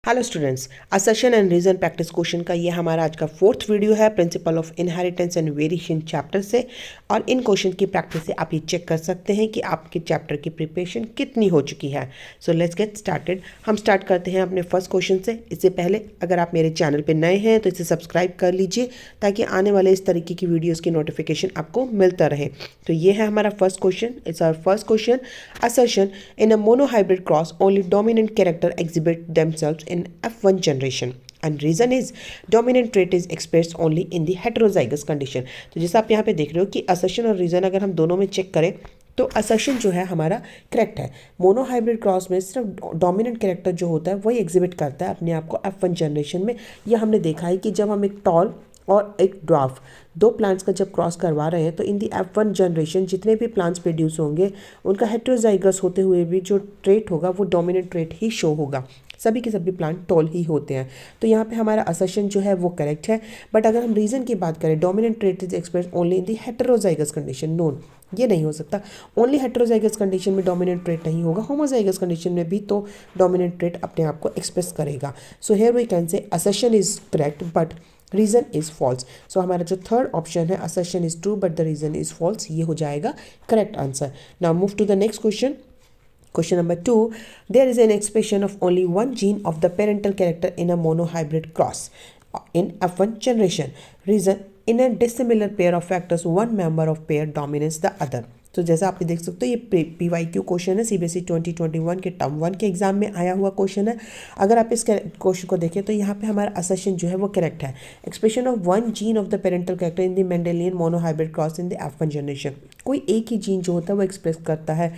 Hello students, assertion and reason practice question का ये हमारा आज का फोर्थ वीडियो है principle of inheritance and variation chapter से। और इन क्वेश्चन की प्रैक्टिस से आप ये चेक कर सकते हैं कि आपके चैप्टर की प्रिपरेशन कितनी हो चुकी है। So let's get started. हम स्टार्ट करते हैं अपने फर्स्ट क्वेश्चन से। इससे पहले अगर आप मेरे चैनल पर नए हैं तो इसे सब्सक्राइब कर लीजिए ताकि आने वाले इस तरीके की वीडियोज़ की नोटिफिकेशन आपको मिलता रहे। तो ये है हमारा first question. It's our first question. Assertion in a monohybrid cross only dominant character exhibit themselves in F1 generation and reason is dominant trait is expressed only in the heterozygous condition। तो जैसा आप यहाँ पे देख रहे हो कि assertion और रीजन अगर हम दोनों में चेक करें तो असर्शन जो है हमारा करेक्ट है। मोनोहाइब्रिड क्रॉस में सिर्फ डोमिनेंट कैरेक्टर जो होता है वही एग्जिबिट करता है अपने आप को F1 जनरेशन में। यह हमने देखा है कि जब हम एक टॉल और एक ड्वार्फ दो प्लांट्स का जब क्रॉस करवा रहे हैं तो इन दी F1 जनरेशन जितने भी प्लांट्स प्रोड्यूस होंगे उनका हेटेरोजाइगस होते हुए भी जो ट्रेट होगा वो डोमिनेंट ट्रेट ही शो होगा। सभी के सभी प्लांट टॉल ही होते हैं। तो यहाँ पे हमारा असर्शन जो है वो करेक्ट है। बट अगर हम रीजन की बात करें, dominant trait is express only in the heterozygous condition. Known, ये नहीं हो सकता। ओनली हेटेरोजाइगस कंडीशन में डोमिनेंट ट्रेट नहीं होगा, होमोजाइगस कंडीशन में भी तो डोमिनेंट ट्रेट अपने आप को एक्सप्रेस करेगा। So here we can say assertion is correct but reason is false. So हमारा जो थर्ड ऑप्शन है assertion is true but the reason is false, ये हो जाएगा correct answer. Now move to the next question. Question number 2, there is an expression of only one gene of the parental character in a monohybrid cross in F1 generation. Reason, in a dissimilar pair of factors, one member of pair dominates the other. तो जैसा आप देख सकते हो ये PYQ question है, CBSE 2021 के term 1 के एग्जाम में आया हुआ क्वेश्चन है। अगर आप इस क्वेश्चन को देखें तो यहाँ पे हमारा असर्शन जो है वो करेक्ट है। Expression of one gene of the parental character in the Mendelian monohybrid cross in the F1 generation. कोई एक ही जीन जो होता है वो एक्सप्रेस करता है,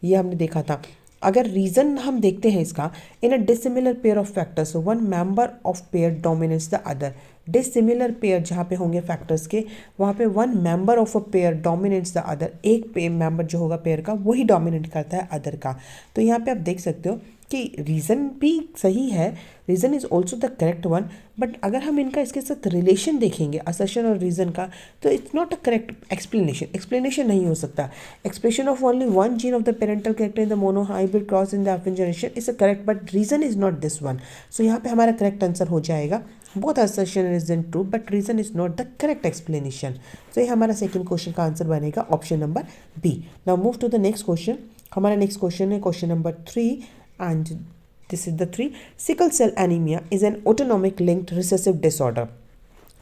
ये हमने देखा था। अगर रीजन हम देखते हैं इसका, in a dissimilar pair of factors one member of pair dominates the other. Dissimilar pair जहाँ पे होंगे फैक्टर्स के वहाँ पे one member of a pair dominates the other. एक मेंबर जो होगा पेयर का वही डोमिनेट करता है अदर का। तो यहाँ पे आप देख सकते हो कि रीज़न भी सही है, reason is also the correct one. But अगर हम इनका इसके साथ रिलेशन देखेंगे असर्शन और रीज़न का तो it's not a correct explanation नहीं हो सकता। Expression of only one gene of the parental character in the monohybrid cross in the F1 generation is a correct but reason is not this one. So यहाँ पे हमारा correct answer हो जाएगा both assertion and reason true but reason is not the correct explanation. So ये हमारा second question का answer बनेगा option number B. Now move to the next question. हमारा नेक्स्ट क्वेश्चन है question number 3 and this is the 3. Sickle cell anemia is an autonomic linked recessive disorder.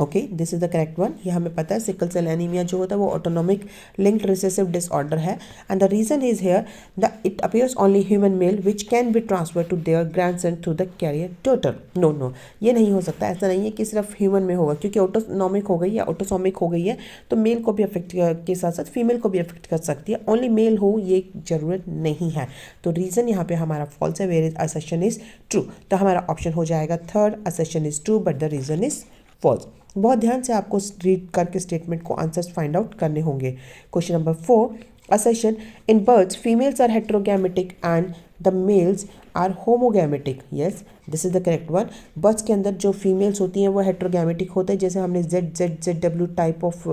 Okay, this is the correct one. ये हमें पता है sickle cell anaemia जो होता है वो ऑटोनॉमिक लिंक्ड रिसेसिव डिसऑर्डर है। And the reason is here the it appears only human male which can be transfer to their grandson through the carrier daughter. No, ये नहीं हो सकता। ऐसा नहीं है कि सिर्फ ह्यूमन में होगा, क्योंकि ऑटोनॉमिक हो गई है, ऑटोसोमिक हो गई है तो मेल को भी अफेक्ट के साथ साथ फीमेल को भी अफेक्ट कर सकती है। ओनली मेल हो ये जरूरत नहीं है। तो रीजन यहाँ पे हमारा फॉल्स है, where is assertion is true. तो हमारा ऑप्शन हो जाएगा third, assertion is true but the reason is false. बहुत ध्यान से आपको रीड करके स्टेटमेंट को आंसर्स फाइंड आउट करने होंगे। Question number 4, assertion in birds females are heterogametic and the males are homogametic. Yes, this is the correct one. Birds के अंदर जो फीमेल्स होती हैं वो हेट्रोगैमेटिक होते हैं, जैसे हमने ZZZW टाइप ऑफ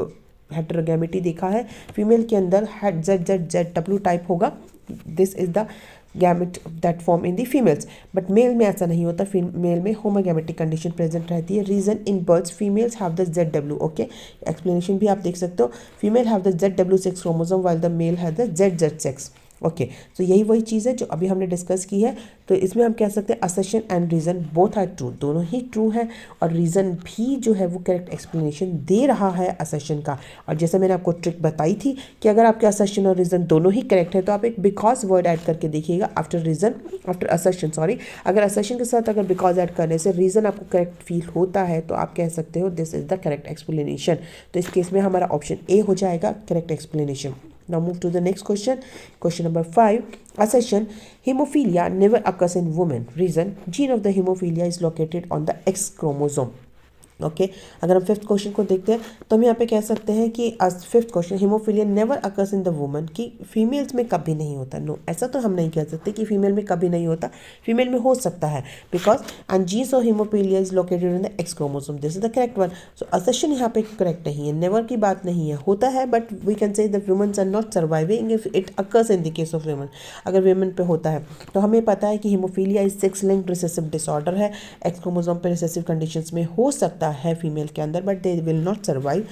हेट्रोगैमेटी देखा है। फीमेल के अंदर ZZZW टाइप होगा। This is the gamete that form in the females. But male में ऐसा नहीं होता, मेल में होमोगैमेटिक कंडीशन प्रेजेंट रहती है। Reason in birds females have the ZW। Okay, explanation भी आप देख सकते हो। Female have the ZW6 chromosome while the male have the ZZ6। Okay, तो यही वही चीज़ है जो अभी हमने डिस्कस की है। तो इसमें हम कह सकते हैं assertion and reason both are true, दोनों ही ट्रू है। और रीज़न भी जो है वो करेक्ट एक्सप्लेनेशन दे रहा है असर्शन का। और जैसे मैंने आपको ट्रिक बताई थी कि अगर आपके असर्शन और रीज़न दोनों ही करेक्ट है तो आप एक बिकॉज वर्ड ऐड करके देखिएगा आफ्टर असर्शन। सॉरी, अगर असर्शन के साथ अगर बिकॉज ऐड करने से रीज़न आपको करेक्ट फील होता है तो आप कह सकते हो this is the correct explanation. तो इस केस में हमारा ऑप्शन ए हो जाएगा correct explanation. Now move to the next question. Question number 5. Assertion, hemophilia never occurs in women. Reason, gene of the hemophilia is located on the X chromosome. Okay अगर हम fifth question को देखते हैं तो हम यहाँ पे कह सकते हैं कि fifth question, haemophilia never occurs in the woman, कि फीमेल्स में कभी नहीं होता। नो, ऐसा तो हम नहीं कह सकते कि फीमेल में कभी नहीं होता, फीमेल में हो सकता है, because and jeans of haemophilia is located in the x chromosome, this is the correct one. So assertion यहाँ पे करेक्ट नहीं है, नेवर की बात नहीं है, होता है, but we can say the womens are not surviving if it occurs in the case of women. अगर वुमेन पे होता है तो हमें पता है कि haemophilia is sex linked recessive disorder है, एक्स क्रोमोसोम पे रिसेसिव कंडीशंस में हो सकता है फीमेल के अंदर, but they will not survive,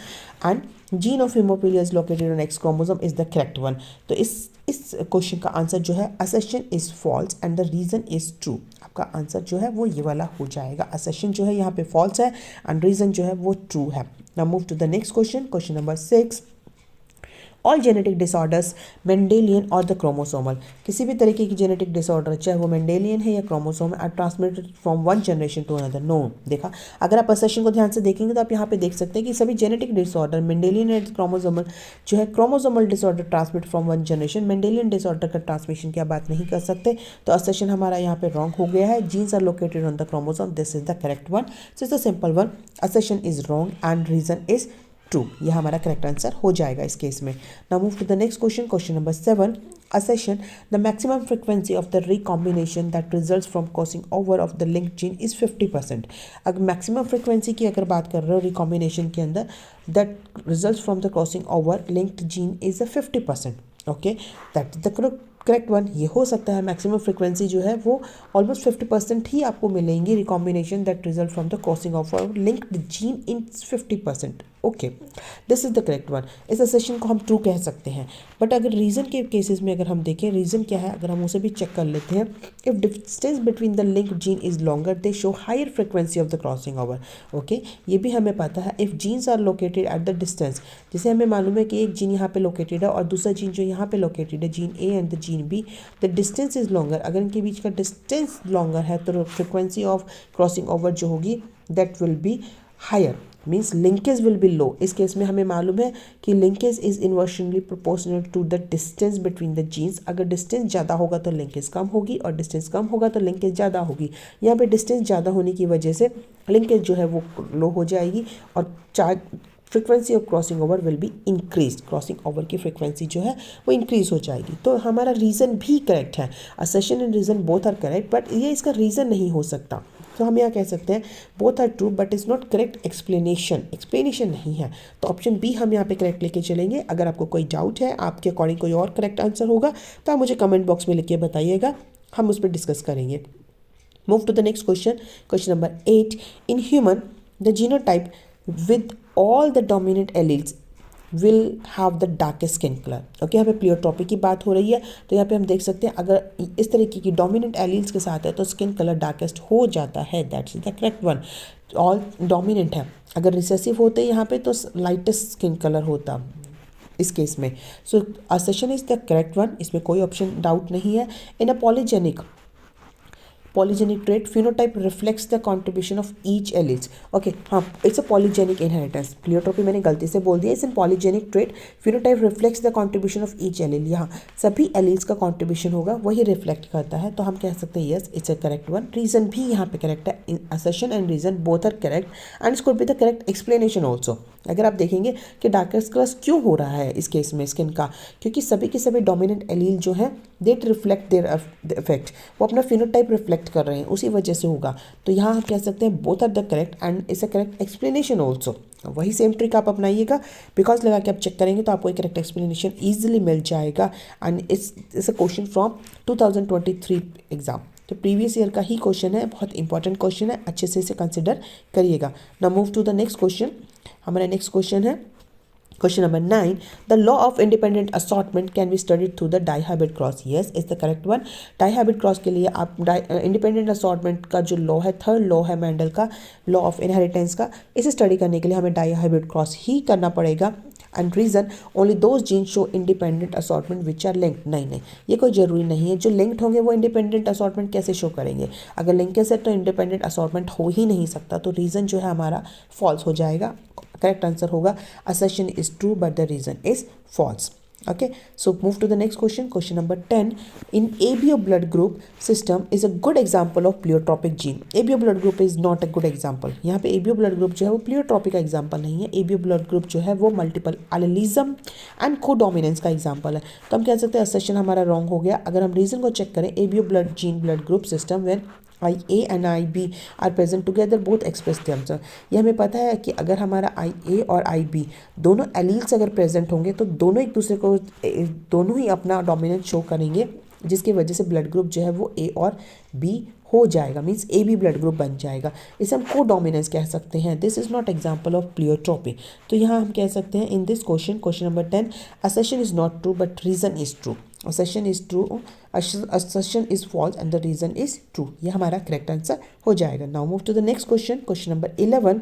and gene of haemophilia is located on X chromosome is the correct one. तो इस क्वेश्चन का आंसर जो है assertion is false and the reason is true. आपका आंसर जो है वो ये वाला हो जाएगा, असर्शन जो है यहाँ पे फॉल्स है एंड रीजन जो है वो ट्रू है। Now move to the next question, question number 6। All genetic disorders Mendelian और द क्रोमोसोमल, किसी भी तरीके की जेनेटिक डिसऑर्डर चाहे वो मेंडेलियन है या chromosome are transmitted from one generation to another. No, देखा, अगर आप असर्शन को ध्यान से देखेंगे तो आप यहाँ पे देख सकते हैं कि सभी genetic disorder Mendelian and chromosomal जो है, chromosomal disorder transmit from one generation, Mendelian disorder का ट्रांसमिशन की आप बात नहीं कर सकते, तो असर्शन हमारा यहाँ पे रॉन्ग हो गया है। Genes are located on the chromosome, this is the correct one. So it's a simple one, assertion is wrong and reason is true, यह हमारा करेक्ट आंसर हो जाएगा इस केस में। Now move to the next question, question number 7। Assertion the maximum frequency of the recombination that results from crossing over of the linked gene is 50%। अगर maximum frequency की अगर बात कर रहे हो रिकॉम्बिनेशन के अंदर, that results from the crossing over linked gene is 50%। Okay, that is the correct one. ये हो सकता है मैक्सिमम फ्रीक्वेंसी जो है वो ऑलमोस्ट 50% ही आपको मिलेंगी, recombination that result from the crossing of linked gene in 50%। Okay, this is the correct one. इस असर्शन को हम ट्रू कह सकते हैं, बट अगर रीजन के केसेस में अगर हम देखें, रीजन क्या है अगर हम उसे भी चेक कर लेते हैं, if distance between the linked gene is longer they show higher frequency of the crossing over. Okay, ये भी हमें पता है, if genes are located at the distance, जैसे हमें मालूम है कि एक जीन यहाँ पे लोकेटेड है और दूसरा जीन जो यहाँ पे लोकेटेड है, gene A and the gene B, the distance is longer, अगर इनके बीच का डिस्टेंस लॉन्गर है तो फ्रीक्वेंसी ऑफ क्रॉसिंग ओवर जो होगी that will be higher, means linkage will be low. इस केस में हमें मालूम है कि linkage is inversely proportional to the distance between the genes. अगर डिस्टेंस ज़्यादा होगा तो लिंकेज कम होगी और डिस्टेंस कम होगा तो लिंकेज ज़्यादा होगी। यहाँ पे डिस्टेंस ज़्यादा होने की वजह से लिंकेज जो है वो लो हो जाएगी और frequency of crossing over will be increase, crossing over की फ्रीक्वेंसी जो है वो इंक्रीज हो जाएगी। तो हमारा रीज़न भी करेक्ट है, assertion and reason both are correct, but ये इसका रीज़न नहीं हो सकता। तो हम यहाँ कह सकते हैं both are true but is not correct explanation, explanation नहीं है। तो ऑप्शन बी हम यहाँ पे करेक्ट लेके चलेंगे। अगर आपको कोई डाउट है, आपके अकॉर्डिंग कोई और करेक्ट आंसर होगा तो आप मुझे कमेंट बॉक्स में लिख के बताइएगा, हम उस पर डिस्कस करेंगे। Move to the next question, question number 8। In human the genotype with all the dominant alleles will have the darkest skin color। Okay, यहाँ पे प्लियोट्रॉपी की बात हो रही है, तो यहाँ पे हम देख सकते हैं अगर इस तरीके की डोमिनेंट एलील्स के साथ है तो स्किन कलर डार्केस्ट हो जाता है, that's the correct one. All dominant है, अगर रिसेसिव होते यहाँ पे तो लाइटेस्ट स्किन कलर होता इस केस में। So assertion is the correct one, इसमें कोई ऑप्शन डाउट नहीं है। In a polygenic trait phenotype reflects the contribution of each alleles। Okay, हाँ, it's a polygenic inheritance, pleiotropy मैंने गलती से बोल दिया, it's in polygenic trait phenotype reflects the contribution of each allele. यहाँ सभी एलील्स का कंट्रीब्यूशन होगा वही रिफ्लेक्ट करता है, तो हम कह सकते हैं yes it's a correct one. Reason भी यहाँ पे करेक्ट है, assertion and reason both are correct and it could be the correct explanation also. अगर आप देखेंगे कि डार्केस्ट कलर्स क्यों हो रहा है इस केस में स्किन का, क्योंकि सभी के सभी डोमिनेंट एलील जो है देट रिफ्लेक्ट देयर इफेक्ट, वो अपना फिनोटाइप रिफ्लेक्ट कर रहे हैं, उसी वजह से होगा। तो यहाँ हम कह सकते हैं both are the correct and it's a correct explanation also. वही सेम ट्रिक आप अपनाइएगा, बिकॉज लगा के आप चेक करेंगे तो आपको एक करेक्ट एक्सप्लेनेशन ईजिली मिल जाएगा। And it's a question from 2023 exam, तो प्रीवियस ईयर का ही क्वेश्चन है, बहुत इंपॉर्टेंट क्वेश्चन है, अच्छे से इसे कंसिडर करिएगा। Now move to the next question. हमारा नेक्स्ट क्वेश्चन है question number 9। The law of independent assortment can be studied through the dihybrid cross. Yes is the correct one. Dihybrid cross के लिए आप इंडिपेंडेंट असॉर्टमेंट का जो law है, third law है Mendel का, लॉ ऑफ इनहेरिटेंस का, इसे स्टडी करने के लिए हमें डाइहाइब्रिड क्रॉस ही करना पड़ेगा। And reason only those gene show independent assortment which are linked. नहीं, ये कोई जरूरी नहीं है, जो लिंक्ड होंगे वो इंडिपेंडेंट असॉर्टमेंट कैसे शो करेंगे। अगर लिंकेज है तो इंडिपेंडेंट असॉर्टमेंट हो ही नहीं सकता, तो रीजन जो है हमारा फॉल्स हो जाएगा। करेक्ट आंसर होगा assertion is true but the reason is false. Okay, so move to the next question. Question number 10. In ABO blood group system is a good example of pleiotropic gene. ABO blood group is not a good example. यहाँ पे ABO blood group जो है वो pleiotropic का example नहीं है. ABO blood group जो है वो मल्टीपल एलेलिज्म एंड कोडोमिनेंस का एग्जाम्पल है. तो हम कह सकते हैं असर्शन हमारा रॉन्ग हो गया. अगर हम रीजन को चेक करें, ABO blood gene blood group system when IA and IB are present together both express themselves. ये हमें पता है कि अगर हमारा IA और IB दोनों एलील्स अगर प्रेजेंट होंगे तो दोनों एक दूसरे को दोनों ही अपना डोमिनेंस शो करेंगे, जिसकी वजह से ब्लड ग्रुप जो है वो A और B हो जाएगा, मीन्स AB ब्लड ग्रुप बन जाएगा. इसे हम को डोमिनेंस कह सकते हैं. This is not example of pleiotropy. तो यहाँ हम कह सकते हैं in this question, question number 10, assertion is not true but reason is true. assertion is true, assertion is false and the reason is true. ये हमारा करेक्ट आंसर हो जाएगा. Now move to the next question, question number 11.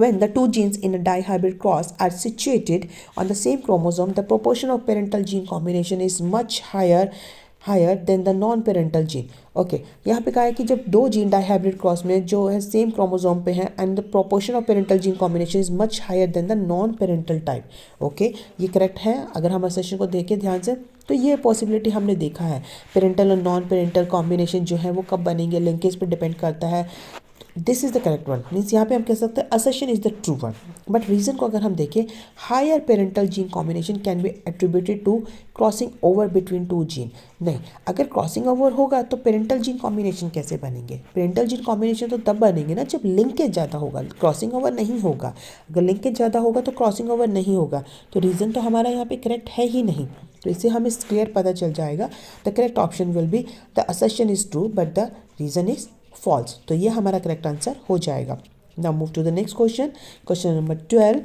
When the two genes in a dihybrid cross are situated on the same chromosome, the proportion of parental gene combination is much higher than the non-parental gene. Okay, यहाँ पे कहा है कि जब दो gene dihybrid cross में जो है सेम क्रोमोसोम पे हैं and the proportion of parental gene combination is much higher than the non parental type. Okay, ये करेक्ट है. अगर हम असर्शन को देखें ध्यान से तो ये पॉसिबिलिटी हमने देखा है. पेरेंटल और नॉन पेरेंटल कॉम्बिनेशन जो है वो कब बनेंगे, लिंकेज पे डिपेंड करता है. This is the correct one. Means यहाँ पे हम कह सकते हैं assertion is the true one. But reason को अगर हम देखें, higher parental gene combination can be attributed to crossing over between two gene. नहीं, अगर क्रॉसिंग ओवर होगा तो पेरेंटल जीन कॉम्बिनेशन कैसे बनेंगे? पेरेंटल जीन कॉम्बिनेशन तो तब बनेंगे ना जब लिंकेज ज़्यादा होगा, क्रॉसिंग ओवर नहीं होगा. अगर लिंकेज ज़्यादा होगा तो क्रॉसिंग ओवर नहीं होगा. तो रीज़न तो हमारा यहाँ पे करेक्ट है ही नहीं. तो इससे हमें क्लियर पता चल जाएगा the correct option will be the assertion is true but the reason is false. तो ये हमारा करेक्ट आंसर हो जाएगा. Now move to the next question, question number 12.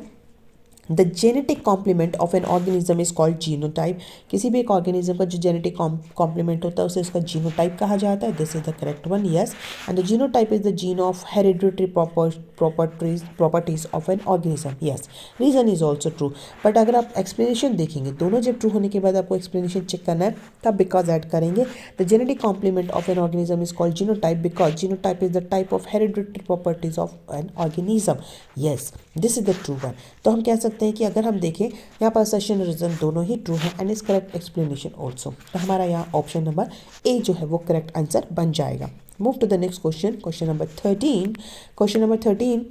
The genetic complement of an organism is called genotype. किसी भी एक organism का जो जेनेटिक कॉम्प्लीमेंट होता है उसे उसका जीनोटाइप कहा जाता है. This is the correct one. Yes, and the genotype is the gene of hereditary properties of an organism. Yes, reason is also true. But अगर आप एक्सप्लेनेशन देखेंगे, दोनों जब ट्रू होने के बाद आपको एक्सप्लेनेशन चेक करना है तब बिकॉज ऐड करेंगे. The genetic complement of an organism is called genotype because genotype is the type of hereditary properties of an organism. Yes, this is the true one. तो हम कह सकते हैं कि अगर हम देखें यहाँ पर असर्शन रीजन दोनों ही ट्रू है and is correct explanation also. तो हमारा यहाँ ऑप्शन नंबर ए जो है वो करेक्ट आंसर बन जाएगा. Move to the next question, question number 13. Question number 13.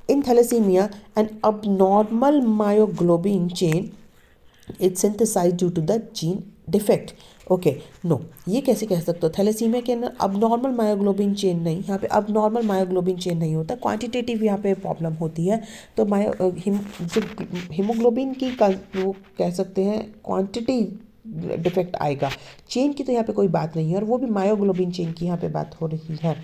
In thalassemia, an abnormal myoglobin chain is synthesized due to the gene defect. Okay, no, ये कैसे कह सकते हो? थैलेसीमिया के अंदर अबनॉर्मल मायोग्लोबिन चेन नहीं, यहाँ पे अबनॉर्मल मायोग्लोबिन चेन नहीं होता, क्वांटिटेटिव यहाँ पे प्रॉब्लम होती है. तो जो हीमोग्लोबिन की वो कह सकते हैं क्वांटिटी डिफेक्ट आएगा. चेन की तो यहाँ पे कोई बात नहीं है, और वो भी मायोग्लोबिन चेन की यहाँ पे बात हो रही है.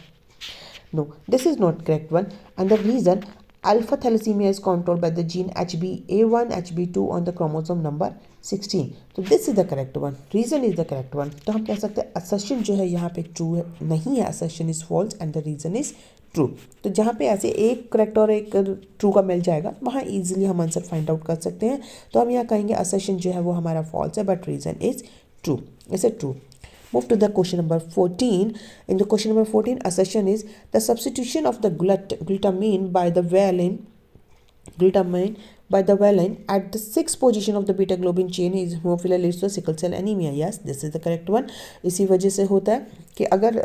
No, this is not correct one. And the reason, alpha thalassemia is controlled by the gene HbA1, HB2 on the chromosome number 16. तो this is the correct one. Reason is the correct one. तो हम कह सकते हैं assertion जो है यहाँ पे true है, नहीं है, assertion is false and the reason is true. तो जहाँ पे ऐसे एक करेक्ट और एक ट्रू का मिल जाएगा वहाँ इजीली हम आंसर फाइंड आउट कर सकते हैं. तो हम यहाँ कहेंगे assertion जो है वो हमारा false है बट reason is true. इसे true. Move to the question number 14. In the question number 14, assertion is the substitution of the glutamine by the valine at the 6th position of the beta globin chain is hemophilia leads to sickle cell anemia. Yes, this is the correct one. इसी वजह से होता है कि अगर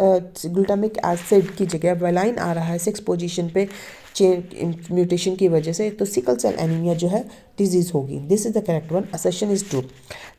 glutamic acid की जगह valine आ रहा है 6th पोजीशन पे चेन म्यूटेशन की वजह से, तो सिकल सेल एनीमिया जो है डिजीज होगी. This is the correct one. Assertion is true.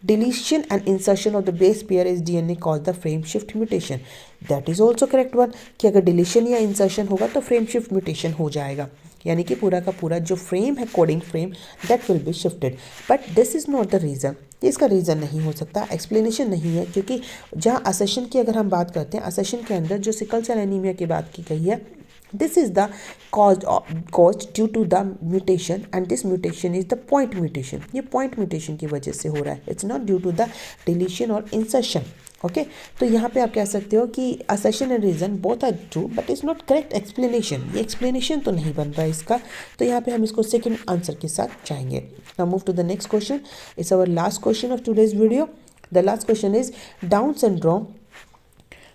Deletion and insertion of the base pair is DNA cause the frame shift mutation. That is also correct one कि अगर deletion या insertion होगा तो frame shift mutation हो जाएगा, यानी कि पूरा का पूरा जो फ्रेम है coding frame that will be shifted. But this is not the reason. इसका रीज़न नहीं हो सकता, एक्सप्लेनेशन नहीं है, क्योंकि जहाँ असर्शन की अगर हम बात करते हैं, असर्शन के अंदर जो सिकल सेल एनीमिया की बात की गई है, this is the caused due to the mutation and this mutation is the point mutation. ये point mutation की वजह से हो रहा है. It's not due to the deletion or insertion. Okay, तो यहाँ पे आप कह सकते हो कि assertion and reason both are true but it's not correct explanation. ये explanation तो नहीं बन रहा है इसका, तो यहाँ पे हम इसको सेकंड आंसर के साथ जाएंगे. Now move to the next question. It's our last question of today's video. The last question is Down syndrome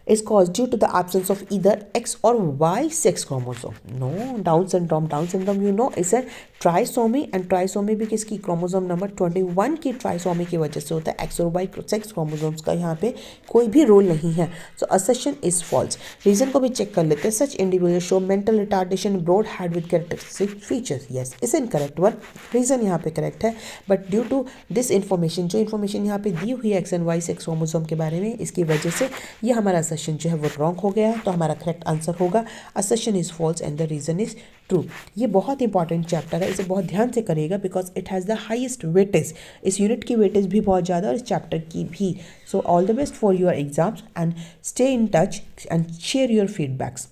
is caused due to the absence of either X or Y sex chromosome. No, Down syndrome you know is a trisomy, and trisomy भी किसकी, chromosome number 21 की trisomy की वजह से होता है। X और Y sex chromosomes का यहाँ पे कोई भी रोल नहीं है। So assertion is false. Reason को भी चेक कर लेते हैं। Such individual show mental retardation broad head with characteristic features. Yes, is incorrect one. Reason यहाँ पे करेक्ट है, but due to this information, जो इन्फॉर्मेशन यहाँ पे दी हुई है X and Y sex chromosome के बारे में, इसकी वजह से ये हमारा असर्शन जो है वो रॉन्ग हो गया है। तो हमारा करेक्ट आंसर होगा assertion is false and the reason is true. ये बहुत इंपॉर्टेंट चैप्टर है, इसे बहुत ध्यान से करिएगा because it has the highest weightage. इस यूनिट की वेटेज भी बहुत ज़्यादा और इस चैप्टर की भी। So all the best for your exams and stay in touch and share your feedbacks.